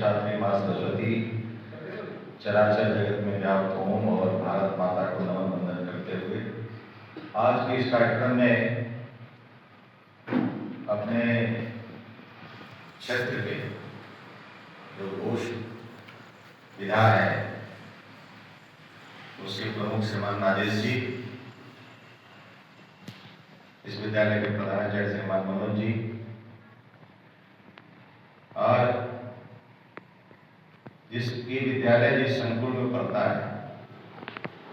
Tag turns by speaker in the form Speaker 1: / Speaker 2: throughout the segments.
Speaker 1: अधिष्ठात्री माँ सरस्वती चराचर जगत में व्याप्त ओम और भारत माता को नमन वंदन करते हुए आज के इस कार्यक्रम में अपने क्षेत्र के जो घोष विधा है उसके प्रमुख श्रीमान राजेश जी, इस विद्यालय के प्रधानाचार्य श्रीमान मनोज जी और जिसकी विद्यालय जिस संकुल में पढ़ता है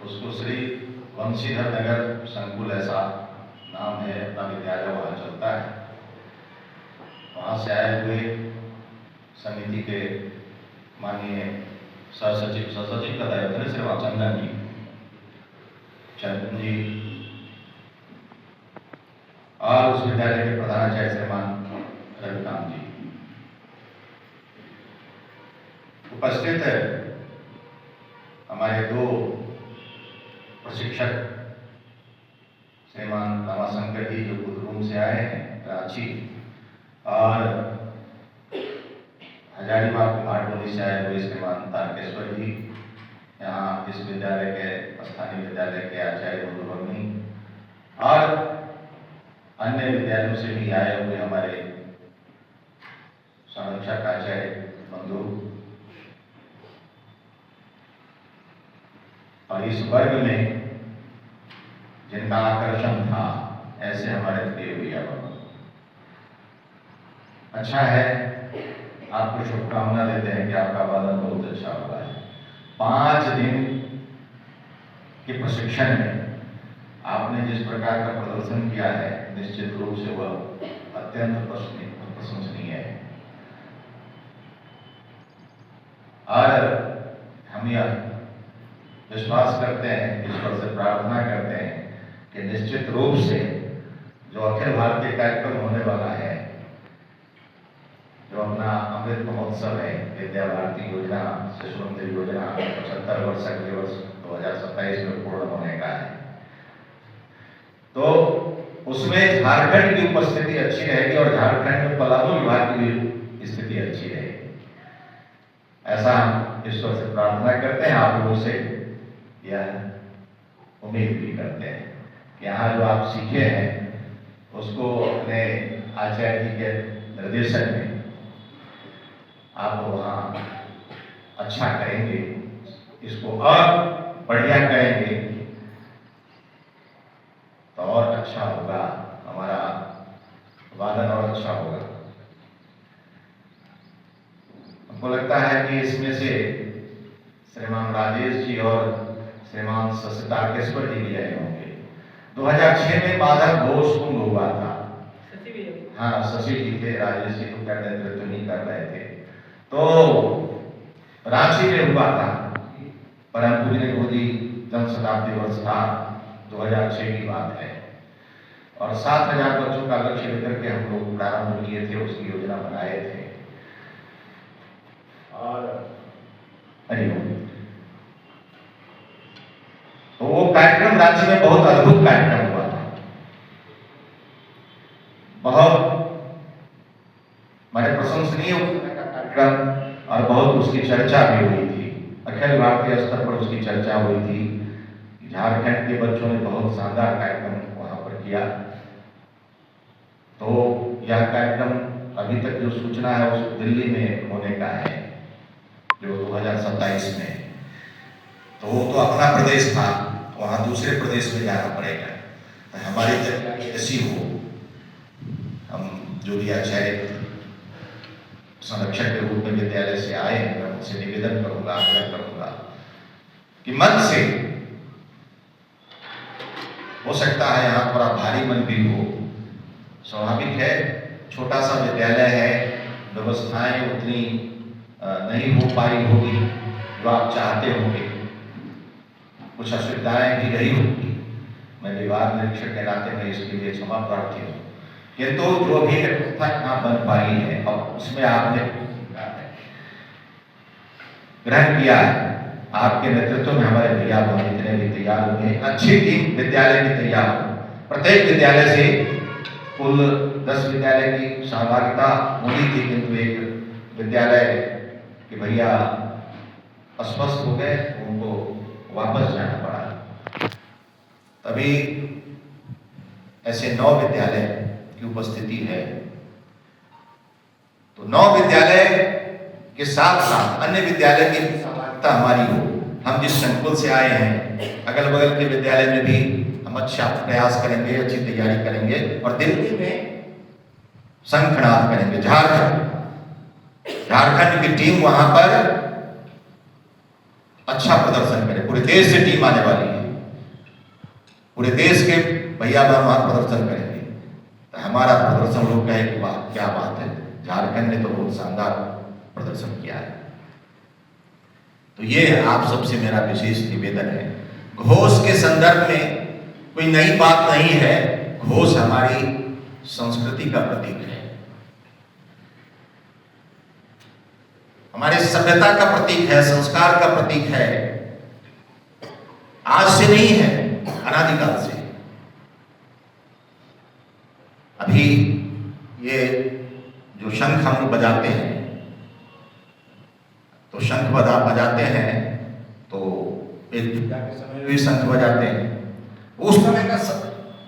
Speaker 1: उसको श्री वंशीधर नगर संकुल ऐसा नाम है, अपना विद्यालय वहाँ चलता है। वहाँ से आए हुए समिति के माननीय सचिव का दायित्व है श्री चंदन जी और उस विद्यालय के प्रधानाचार्य श्रीमान रविकांत जी उपस्थित है। हमारे दो प्रशिक्षक श्रीमान रामाशंकर जी जो बुधरूम से आए हैं रांची और हजारीबाग घाटोली से आए हुए श्रीमान तारकेश्वर जी, यहाँ इस विद्यालय के स्थानीय विद्यालय के आचार्य मधुबनी और अन्य विद्यालयों से भी आए हुए हमारे संरक्षक आचार्य बंधु और इस वर्ग में जिनका आकर्षण था ऐसे हमारे प्रिय भैया बाबा। अच्छा है, आपको शुभकामना देते हैं कि आपका वादन बहुत अच्छा हुआ है। 5 दिन के प्रशिक्षण में आपने जिस प्रकार का प्रदर्शन किया है निश्चित रूप से वह अत्यंत प्रशंसनीय है और हम यह विश्वास करते हैं, ईश्वर से प्रार्थना करते हैं कि निश्चित रूप से जो अखिल भारतीय कार्यक्रम होने वाला है, जो अपना अमृत महोत्सव है, विद्या भारती योजना, शिशु मंदिर योजना 75 वर्ष अगले वर्ष 2027 में पूर्ण होने का है, तो उसमें झारखंड की उपस्थिति अच्छी रहेगी और झारखंड में पलामू विभाग की स्थिति अच्छी रहेगी। ऐसा हम ईश्वर से प्रार्थना करते हैं, आप लोगों से यह उम्मीद भी करते हैं कि यहाँ जो आप सीखे हैं उसको अपने आचार्य जी के निर्देशन में आप वहाँ अच्छा करेंगे, इसको और बढ़िया करेंगे तो और अच्छा होगा, हमारा वादन और अच्छा होगा। हमको लगता है कि इसमें से श्रीमान राजेश जी और श्रीमान तारकेश्वर जी भी आए होंगे। 2006 में माधव घोष कुंभ हुआ था, हाँ शशि जी थे, राजेश जी तो क्या नेतृत्व नहीं कर रहे थे, तो रांची में हुआ था। परम पूज्य मोदी जन शताब्दी वर्ष था, 2006 की बात है और 7000 बच्चों का लक्ष्य लेकर के हम लोग प्रारंभ किए थे, उसकी योजना बनाए थे और तो वो कार्यक्रम रांची में बहुत अद्भुत कार्यक्रम हुआ था, बहुत हमारे प्रशंसनीय कार्यक्रम और बहुत उसकी चर्चा भी हुई थी, अखिल भारतीय स्तर पर उसकी चर्चा हुई थी। झारखंड के बच्चों ने बहुत शानदार कार्यक्रम वहां पर किया। तो यह कार्यक्रम अभी तक जो सूचना है उस दिल्ली में होने का है जो 2027 में, तो वो तो अपना प्रदेश था, वहाँ दूसरे प्रदेश में जाना पड़ेगा। तो हमारी तैयारी ऐसी हो, हम जो भी आचार्य संरक्षक के रूप में विद्यालय से आए हैं, मैं उनसे निवेदन करूंगा, आग्रह करूंगा कि मन से, हो सकता है यहाँ थोड़ा भारी मन भी हो, स्वाभाविक है, छोटा सा विद्यालय है, व्यवस्थाएं उतनी नहीं हो पाई होगी जो आप चाहते होंगे, कुछ असुविधाएं भी रही होगी, मैं विभाग निरीक्षक के नाते में इसके लिए क्षमा प्रार्थी हूँ, किंतु जो भी व्यवस्था यहाँ बन पाई है और उसमें आपने ग्रहण किया है, आपके नेतृत्व में हमारे भैया बहन जितने भी तैयार हुए, अच्छी टीम विद्यालय की तैयार हो। प्रत्येक विद्यालय से कुल 10 विद्यालय की सहभागिता होनी थी, किंतु एक विद्यालय कि भैया अस्वस्थ हो गए, उनको वापस जाना पड़ा। तभी ऐसे 9 विद्यालय की उपस्थिति है। तो 9 विद्यालय के साथ साथ अन्य विद्यालय की सहभागिता हमारी हो। हम जिस संकुल से आए हैं, अगल बगल के विद्यालय में भी हम अच्छा प्रयास करेंगे, अच्छी तैयारी करेंगे और दिल्ली में शंखनाद करेंगे। झारखंड की टीम वहां पर अच्छा प्रदर्शन करे। पूरे देश से टीम आने वाली है, पूरे देश के भैया वहां प्रदर्शन करेंगे। तो हमारा प्रदर्शन लोग कहे कि वाह क्या बात है, झारखंड ने तो बहुत शानदार प्रदर्शन किया है। तो ये आप सबसे मेरा विशेष निवेदन है। घोष के संदर्भ में कोई नई बात नहीं है। घोष हमारी संस्कृति का प्रतीक है, हमारी सभ्यता का प्रतीक है, संस्कार का प्रतीक है। आज से नहीं है, अनादिकाल से। अभी ये जो शंख हम बजाते हैं, तो शंख बजाते हैं तो एक पूजा के समय भी शंख बजाते हैं। उस समय का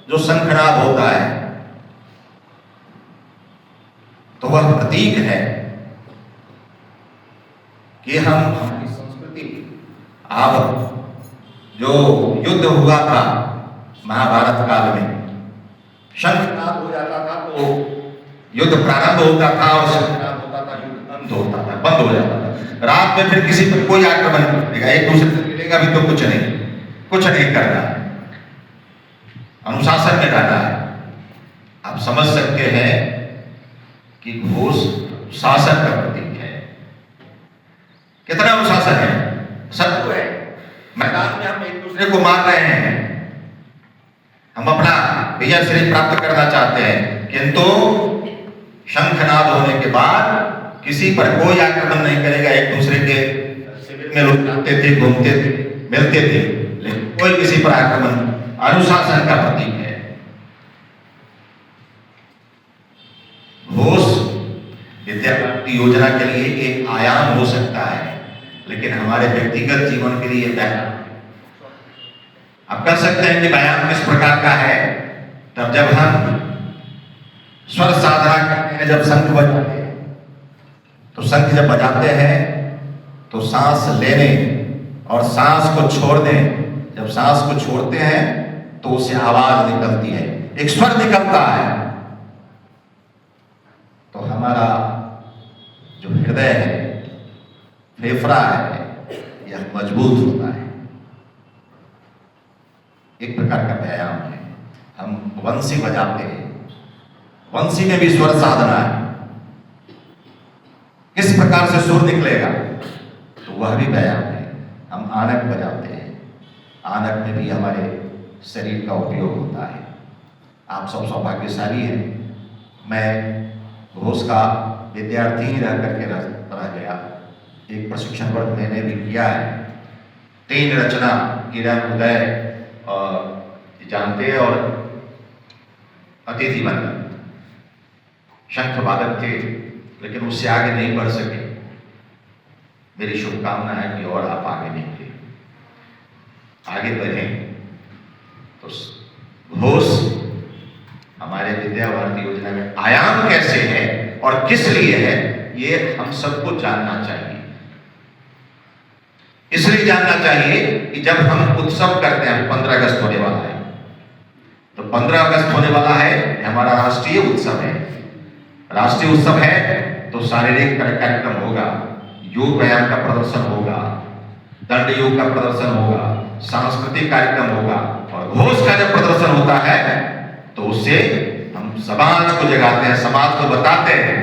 Speaker 1: जो शंखनाद होता है तो वह प्रतीक है कि हम हमारी संस्कृति। अब जो युद्ध हुआ था महाभारत काल में, शंखनाद हो जाता था तो युद्ध प्रारंभ होता था और शंखनाद होता था, युद्ध बंद होता था, बंद हो जाता था। रात में फिर किसी पर कोई आक्रमण नहीं करेगा, एक दूसरे से मिलेगा भी तो कुछ नहीं करना, अनुशासन में रहना है। आप समझ सकते हैं कि घोष शासन का प्रतीक है। कितना अनुशासन है, शत्रु है, मैदान में हम एक दूसरे को मार रहे हैं, हम अपना विजय श्री प्राप्त करना चाहते हैं, किंतु शंखनाद होने के बाद किसी पर कोई आक्रमण नहीं करेगा। एक दूसरे के शिविर में लोग जाते थे, घूमते थे, मिलते थे, लेकिन कोई किसी पर आक्रमण, अनुशासन का प्रतीक है। घोष विद्यार्थी योजना के लिए एक आयाम हो सकता है, लेकिन हमारे व्यक्तिगत जीवन के लिए व्यायाम। आप कर सकते हैं कि व्यायाम किस प्रकार का है, तब जब हम स्वर साधना करते हैं, जब शंख बजाते हैं, तो शंख जब बजाते हैं तो सांस लेने और सांस को छोड़ने, जब सांस को छोड़ते हैं तो उससे आवाज निकलती है, एक स्वर निकलता है। तो हमारा जो हृदय है, फेफड़ा है, यह मजबूत होता है। एक प्रकार का व्यायाम है। हम वंशी बजाते हैं, वंशी में भी स्वर साधना है। किस प्रकार से सुर निकलेगा, तो वह भी व्यायाम है। हम आनक बजाते हैं, आनक में भी हमारे शरीर का उपयोग होता है। आप सब सौभाग्यशाली हैं। मैं घोष का विद्यार्थी ही रह करके रह गया। एक प्रशिक्षण वर्ग मैंने भी किया है। 3 रचना, किरण, उदय और जानते हैं, और अतिथि बनकर शंख वादक थे, लेकिन उससे आगे नहीं बढ़ सके। मेरी शुभकामना है कि और आप आगे निकले, आगे बढ़ें। तो घोष हमारे विद्या भारती योजना में आयाम कैसे है और किस लिए है, ये हम सबको जानना चाहिए। इसलिए जानना चाहिए कि जब हम उत्सव करते हैं, 15 अगस्त होने वाला है, तो 15 अगस्त होने वाला है, हमारा राष्ट्रीय उत्सव है। राष्ट्रीय उत्सव है तो शारीरिक कार्यक्रम होगा, योग व्यायाम का प्रदर्शन होगा, दंड योग का प्रदर्शन होगा, सांस्कृतिक कार्यक्रम होगा। और घोष का जब प्रदर्शन होता है तो उससे हम समाज को जगाते हैं, समाज को बताते हैं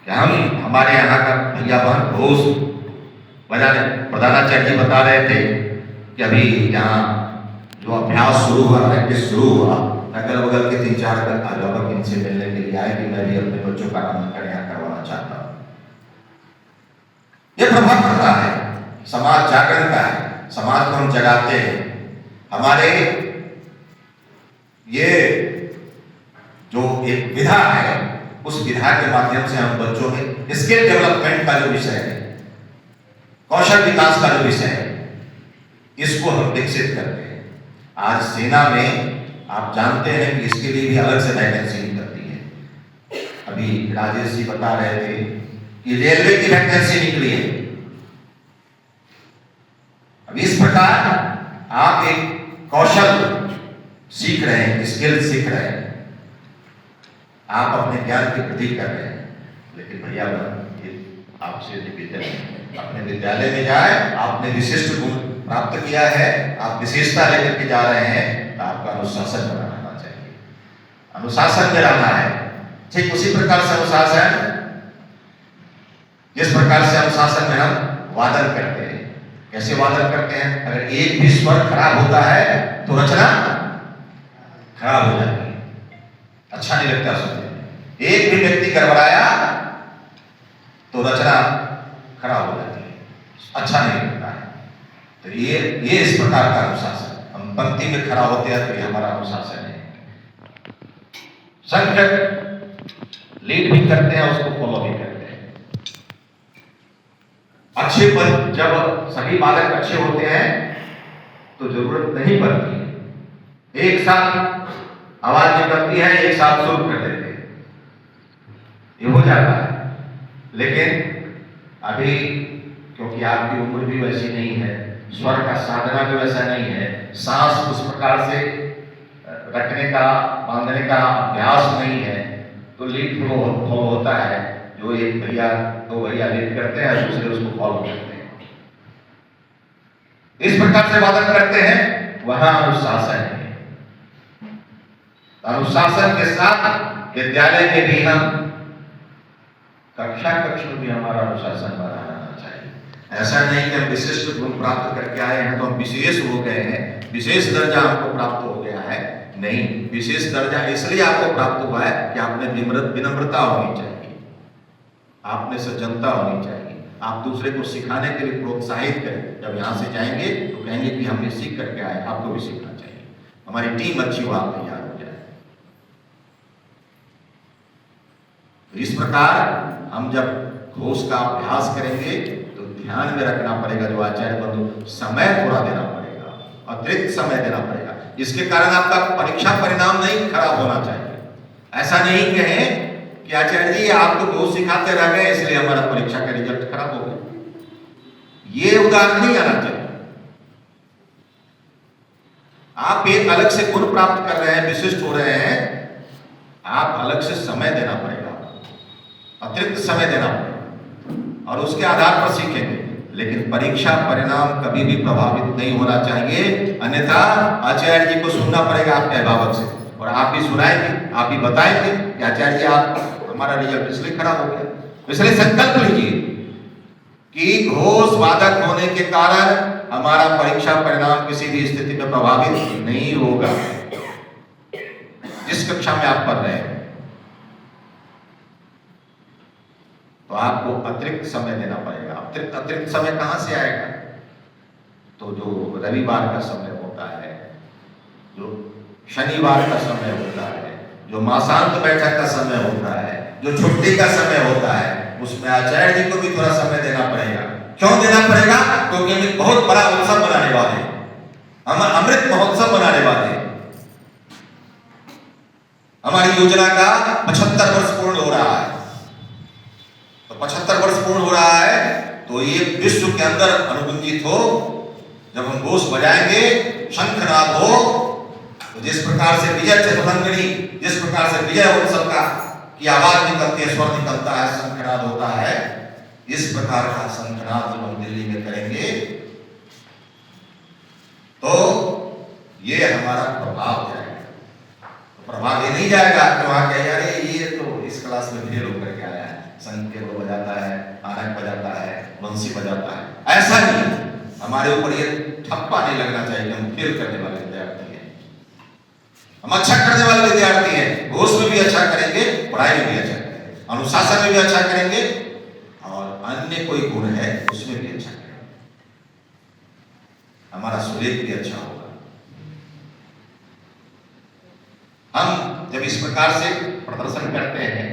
Speaker 1: कि हम, हमारे यहाँ का भैया बहन घोष बजाने। प्रधानाचार्य जी बता रहे थे कि अभी यहाँ जो अभ्यास शुरू हुआ, प्रैक्टिस शुरू हुआ, अगल बगल के 3-4 अध्यापक इनसे मिलने के लिए आए कि मैं भी अपने बच्चों का नामांकन यहाँ करवाना चाहता हूँ। यह प्रभाव पड़ता है, समाज जागरण का है, समाज को हम जगाते हैं। हमारे ये जो एक विधा है, उस विधा के माध्यम से हम बच्चों में स्किल स्किल डेवलपमेंट का जो विषय है, कौशल विकास का जो विषय है, इसको हम विकसित करते हैं। आज सेना में आप जानते हैं कि इसके लिए भी अलग से वैकेंसी निकलती है। अभी राजेश जी बता रहे थे कि रेलवे की वैकेंसी निकली है। अब इस प्रकार आप एक कौशल सीख रहे हैं, स्किल सीख रहे हैं, आप अपने ज्ञान की वृद्धि कर रहे हैं। लेकिन भैया आपसे निवेदन है, अपने विद्यालय में जाए, आपने विशिष्ट गुण प्राप्त किया है, आप विशेषता लेकर के जा रहे हैं, तो आपका अनुशासन बना रहना चाहिए, अनुशासन में रहना है। ठीक उसी प्रकार से अनुशासन, जिस प्रकार से अनुशासन में हम वादन करते हैं, कैसे वादन करते हैं, अगर एक भी स्वर खराब होता है तो रचना खराब हो जाती है, अच्छा नहीं लगता सुनने। एक भी व्यक्ति गड़बड़ाया तो रचना खराब हो जाती है, अच्छा नहीं लगता है। तो ये इस प्रकार का अनुशासन, हम पंक्ति में खड़ा होते हैं तो ये हमारा अनुशासन है। संख्यक लीड भी करते हैं, उसको फॉलो भी करते हैं। अच्छे पद, जब सभी बालक अच्छे होते हैं तो जरूरत नहीं पड़ती, एक साथ आवाज निकलती है, एक साथ शुरू कर देते हैं, ये हो जाता है। लेकिन अभी क्योंकि आपकी उम्र भी वैसी नहीं है, स्वर का साधना भी वैसा नहीं है, सांस उस प्रकार से रखने का, बांधने का अभ्यास नहीं है, तो लीड फ्लो होता है। जो एक भैया दो भैया लीड करते हैं, दूसरे उसको फॉलो करते हैं, इस प्रकार से वादन करते हैं, वहां अनुशासन है। अनुशासन के साथ विद्यालय में भी हम कक्षा कक्ष में भी हमारा अनुशासन बना रहना चाहिए। ऐसा नहीं कि हम विशिष्ट गुण प्राप्त करके आए हैं तो हम विशेष हो गए हैं, विशेष दर्जा हमको प्राप्त हो गया है। नहीं, विशेष दर्जा इसलिए आपको प्राप्त हुआ है कि आपने विनम्रता होनी चाहिए, आपने सज्जनता होनी चाहिए, आप दूसरे को सिखाने के लिए प्रोत्साहित करें। जब यहाँ से जाएंगे तो कहेंगे कि हमने सीख करके आए, आपको भी सीखना चाहिए, हमारी टीम अच्छी हो, आप तैयार हो जाए। तो इस प्रकार हम जब घोष का अभ्यास करेंगे तो ध्यान में रखना पड़ेगा, जो आचार्य बंधु, समय थोड़ा देना पड़ेगा, अतिरिक्त समय देना पड़ेगा। इसके कारण आपका परीक्षा परिणाम नहीं खराब होना चाहिए। ऐसा नहीं कहें कि आचार्य जी आप तो घोष सिखाते रह गए इसलिए हमारा परीक्षा का रिजल्ट खराब हो गया, ये उदाहरण नहीं आना चाहिए। आप एक अलग से गुण प्राप्त कर रहे हैं, विशिष्ट हो रहे हैं, आप अलग से समय देना पड़ेगा, अतिरिक्त समय देना पड़ेगा, और उसके आधार पर सीखेंगे। लेकिन परीक्षा परिणाम कभी भी प्रभावित नहीं होना चाहिए, अन्यथा आचार्य जी को सुनना पड़ेगा आपके अभिभावक से, और आप भी सुनाएंगे, आप भी बताएंगे कि आचार्य जी आप हमारा रिजल्ट इसलिए खराब हो गया। इसलिए संकल्प लीजिए कि घोष वादक होने के कारण हमारा परीक्षा परिणाम किसी भी स्थिति में प्रभावित नहीं होगा। जिस कक्षा में आप पढ़ रहे हैं तो आपको अतिरिक्त समय देना पड़ेगा। अतिरिक्त समय कहां से आएगा? तो जो रविवार का समय होता है, जो शनिवार का समय होता है, जो मासांत बैठक का समय होता है, जो छुट्टी का समय होता है, उसमें आचार्य जी को भी थोड़ा समय देना पड़ेगा। क्यों देना पड़ेगा? क्योंकि हम बहुत बड़ा उत्सव मनाने वाले हैं, हम अमृत महोत्सव मनाने वाले हैं। हमारी योजना का 75 वर्ष पूर्ण हो रहा है, तो 75 वर्ष पूर्ण हो रहा है तो ये विश्व के अंदर अनुगुंजित हो। जब हम घोष बजाएंगे, शंखनाद हो, तो जिस प्रकार से विजय चतुरंगिणी, जिस प्रकार से विजय उत्सव का की आवाज निकलती है, स्वर निकलता है, शंखनाद होता है, इस प्रकार का शंखनाद जब हम दिल्ली में करेंगे तो ये हमारा प्रभाव जाएगा। तो प्रभाव ये नहीं जाएगा कि वहां कहें अरे ये तो इस क्लास में फेल होकर के आया है, संख को बजाता है, आनक बजाता है, बंसी बजाता है। ऐसा नहीं, हमारे ऊपर ये ठप्पा नहीं लगना चाहिए कि हम फेल करने वाले विद्यार्थी हैं, हम अच्छा करने वाले विद्यार्थी हैं। घोष में भी अच्छा करेंगे, पढ़ाई में भी अच्छा करेंगे, अनुशासन में भी अच्छा करेंगे, और अन्य कोई गुण है उसमें भी अच्छा करेंगे, हमारा सुलेख भी अच्छा होगा। हम जब इस प्रकार से प्रदर्शन करते हैं